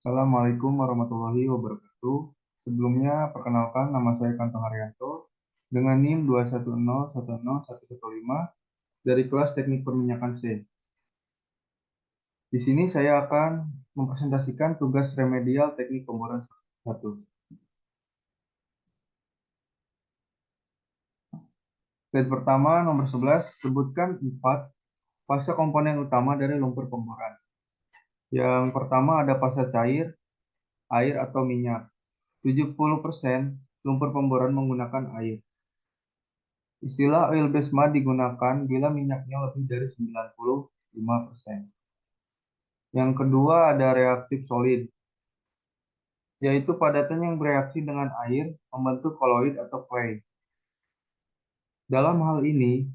Assalamualaikum warahmatullahi wabarakatuh. Sebelumnya, perkenalkan nama saya Kantong Haryanto dengan NIM 210101115 dari kelas Teknik Perminyakan C. Di sini saya akan mempresentasikan tugas remedial teknik pemboran 1. Slide pertama nomor 11, sebutkan 4 fase komponen utama dari lumpur pemboran. Yang pertama ada fase cair, air atau minyak. 70% lumpur pemboran menggunakan air. Istilah oil based mud digunakan bila minyaknya lebih dari 95%. Yang kedua ada reaktif solid, yaitu padatan yang bereaksi dengan air membentuk koloid atau clay. Dalam hal ini,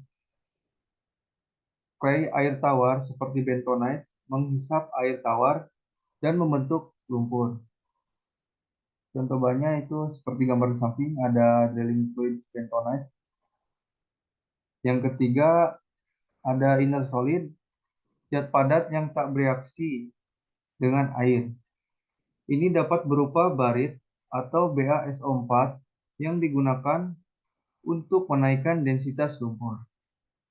clay air tawar seperti bentonite menghisap air tawar dan membentuk lumpur. Contoh bahannya itu seperti gambar di samping ada drilling fluid bentonite. Yang ketiga ada inner solid, zat padat yang tak bereaksi dengan air. Ini dapat berupa barit atau BaSO4 yang digunakan untuk menaikkan densitas lumpur.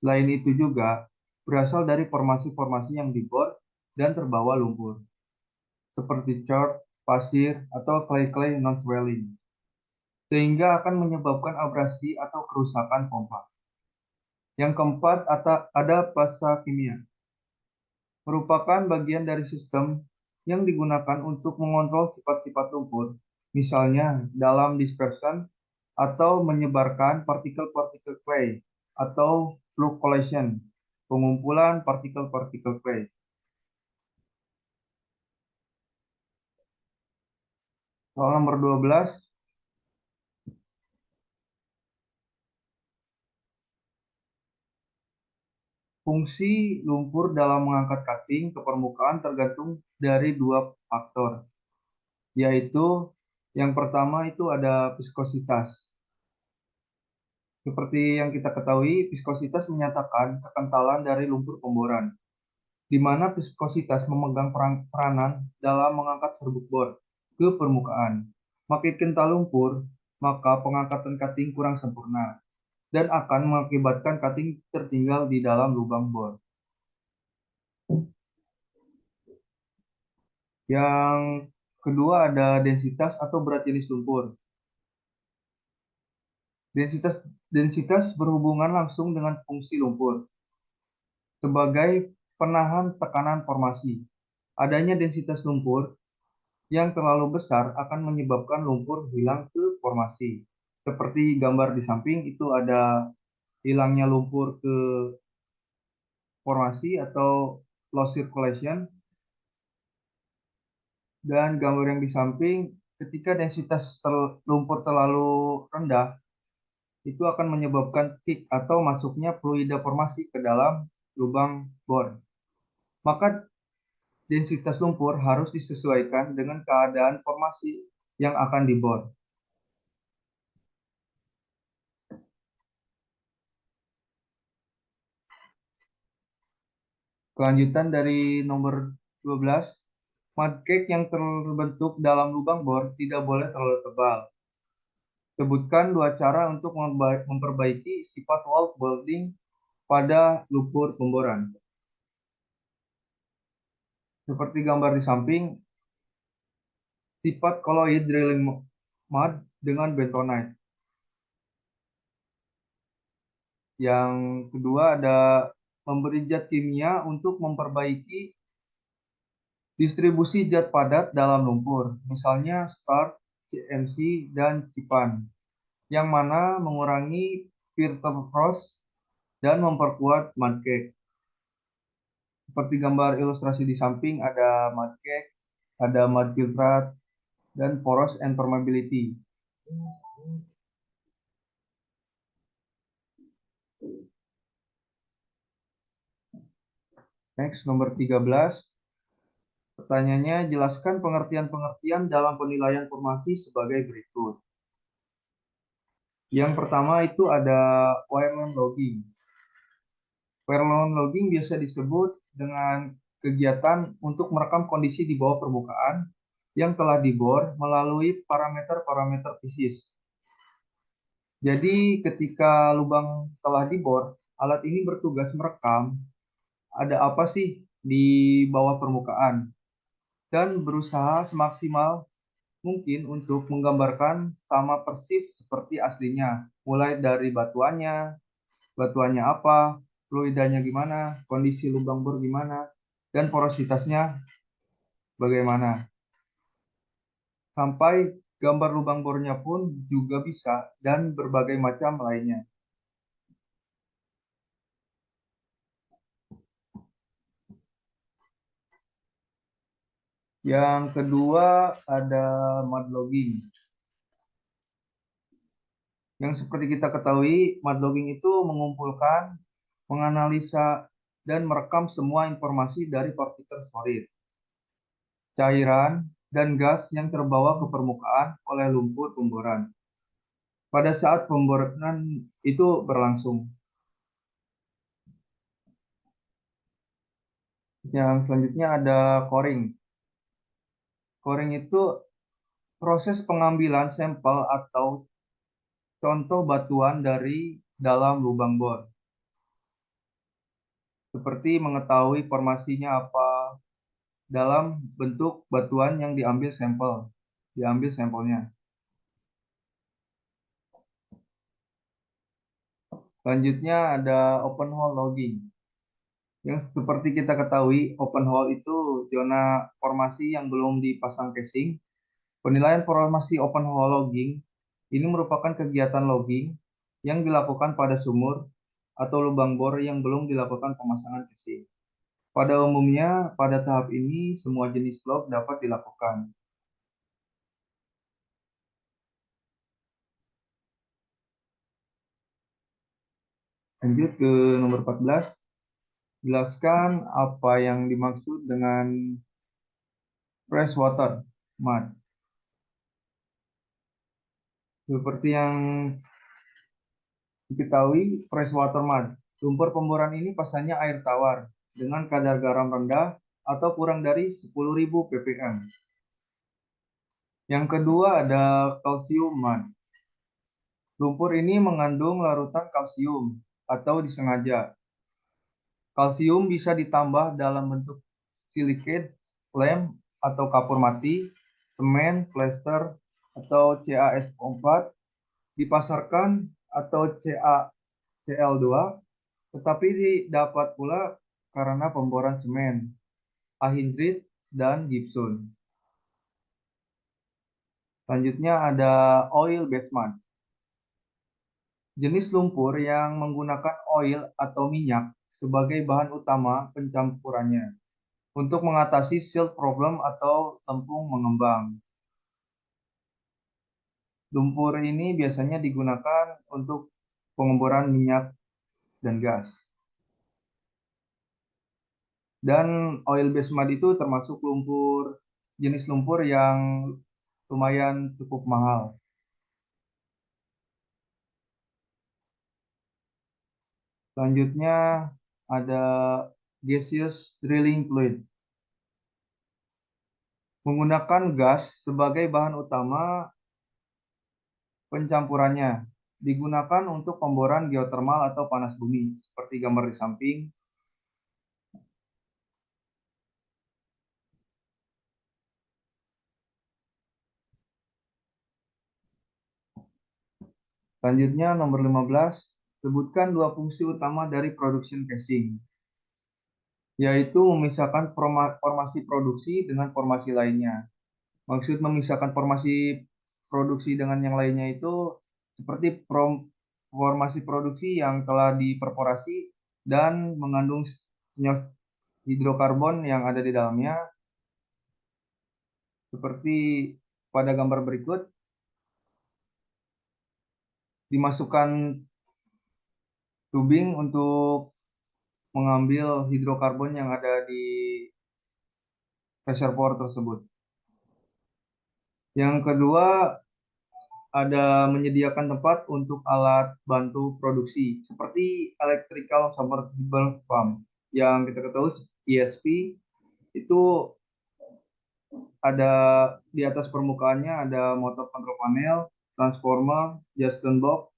Selain itu juga berasal dari formasi-formasi yang dibor dan terbawa lumpur, seperti chert, pasir, atau clay-clay non-swelling, sehingga akan menyebabkan abrasi atau kerusakan pompa. Yang keempat ada fase kimia, merupakan bagian dari sistem yang digunakan untuk mengontrol sifat-sifat lumpur, misalnya dalam dispersion atau menyebarkan partikel-partikel clay atau flocculation, pengumpulan partikel-partikel clay. Soal nomor 12, fungsi lumpur dalam mengangkat cutting ke permukaan tergantung dari dua faktor, yaitu yang pertama itu ada viskositas. Seperti yang kita ketahui, viskositas menyatakan kekentalan dari lumpur pemboran, di mana viskositas memegang peranan dalam mengangkat serbuk bor ke permukaan. Makin kental lumpur, maka pengangkatan cutting kurang sempurna dan akan mengakibatkan cutting tertinggal di dalam lubang bor. Yang kedua ada densitas atau berat jenis lumpur. Densitas berhubungan langsung dengan fungsi lumpur sebagai penahan tekanan formasi. Adanya densitas lumpur yang terlalu besar akan menyebabkan lumpur hilang ke formasi. Seperti gambar di samping itu ada hilangnya lumpur ke formasi atau loss circulation. Dan gambar yang di samping ketika densitas lumpur terlalu rendah itu akan menyebabkan kick atau masuknya fluida formasi ke dalam lubang bor. Maka densitas lumpur harus disesuaikan dengan keadaan formasi yang akan dibor. Kelanjutan dari nomor 12, mudcake yang terbentuk dalam lubang bor tidak boleh terlalu tebal. Sebutkan dua cara untuk memperbaiki sifat wall building pada lumpur pemboran. Seperti gambar di samping, sifat colloid drilling mud dengan bentonite. Yang kedua ada memberi zat kimia untuk memperbaiki distribusi zat padat dalam lumpur, misalnya starch, CMC, dan cipan, yang mana mengurangi filter frost dan memperkuat mudcake. Seperti gambar ilustrasi di samping ada mudcake, ada mud filtrate, dan porous and permeability. Next, nomor 13. Pertanyaannya, jelaskan pengertian-pengertian dalam penilaian formasi sebagai berikut. Yang pertama itu ada wireline logging. Wireline logging biasa disebut dengan kegiatan untuk merekam kondisi di bawah permukaan yang telah dibor melalui parameter-parameter fisis. Jadi ketika lubang telah dibor, alat ini bertugas merekam ada apa sih di bawah permukaan dan berusaha semaksimal mungkin untuk menggambarkan sama persis seperti aslinya, mulai dari batuannya apa, fluidanya gimana, kondisi lubang bor gimana, dan porositasnya bagaimana. Sampai gambar lubang bornya pun juga bisa dan berbagai macam lainnya. Yang kedua ada mud logging. Yang seperti kita ketahui, mud logging itu mengumpulkan, menganalisa, dan merekam semua informasi dari partikel solid, cairan, dan gas yang terbawa ke permukaan oleh lumpur pemboran pada saat pemboran itu berlangsung. Yang selanjutnya ada coring. Coring itu proses pengambilan sampel atau contoh batuan dari dalam lubang bor, seperti mengetahui formasinya apa dalam bentuk batuan yang diambil sampelnya. Selanjutnya ada open hole logging. Yang seperti kita ketahui, open hole itu zona formasi yang belum dipasang casing. Penilaian formasi open hole logging ini merupakan kegiatan logging yang dilakukan pada sumur atau lubang bor yang belum dilakukan pemasangan casing. Pada umumnya, pada tahap ini semua jenis log dapat dilakukan. Lanjut ke nomor 14. Jelaskan apa yang dimaksud dengan freshwater mud. Seperti yang diketahui, freshwater mud. Sumber pemboran ini pasalnya air tawar dengan kadar garam rendah atau kurang dari 10.000 ppm. Yang kedua ada calcium mud. Lumpur ini mengandung larutan kalsium atau disengaja. Kalsium bisa ditambah dalam bentuk silicate, lem, atau kapur mati, semen, plester, atau CaSO4, dipasarkan atau CaCl2, tetapi didapat pula karena pemboran semen, anhydrite, dan gypsum. Selanjutnya ada oil based mud. Jenis lumpur yang menggunakan oil atau minyak sebagai bahan utama pencampurannya untuk mengatasi silt problem atau tempung mengembang. Lumpur ini biasanya digunakan untuk pengeboran minyak dan gas. Dan oil based mud itu termasuk jenis lumpur yang lumayan cukup mahal. Selanjutnya ada gaseous drilling fluid. Menggunakan gas sebagai bahan utama pencampurannya. Digunakan untuk pemboran geotermal atau panas bumi, seperti gambar di samping. Selanjutnya nomor 15, sebutkan dua fungsi utama dari production casing, yaitu memisahkan formasi produksi dengan formasi lainnya. Maksud memisahkan formasi produksi dengan yang lainnya itu seperti formasi produksi yang telah diperporasi dan mengandung senyawa hidrokarbon yang ada di dalamnya, seperti pada gambar berikut. Dimasukkan tubing untuk mengambil hidrokarbon yang ada di reservoir tersebut. Yang kedua ada menyediakan tempat untuk alat bantu produksi seperti electrical submersible pump yang kita ketahui ESP itu Ada di atas permukaannya ada motor control panel, transformer, Justin box,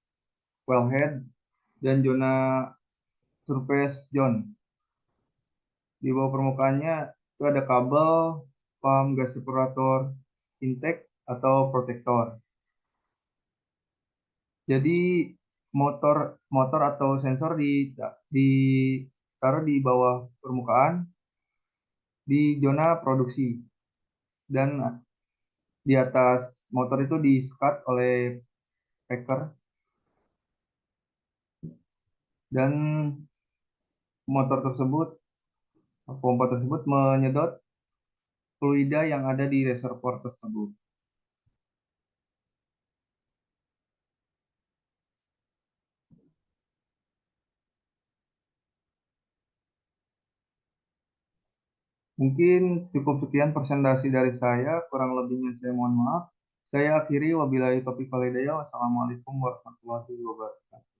wellhead, dan zona surface zone. Di bawah permukaannya itu ada kabel, pump gas separator, intake atau protektor. Jadi motor motor atau sensor ditaruh di bawah permukaan di zona produksi dan di atas motor itu di-sekat oleh packer dan motor tersebut pompa tersebut menyedot fluida yang ada di reservoir tersebut. Mungkin cukup sekian presentasi dari saya, kurang lebihnya saya mohon maaf. Saya akhiri wabillahi taufiq walhidayah. Wassalamualaikum warahmatullahi wabarakatuh.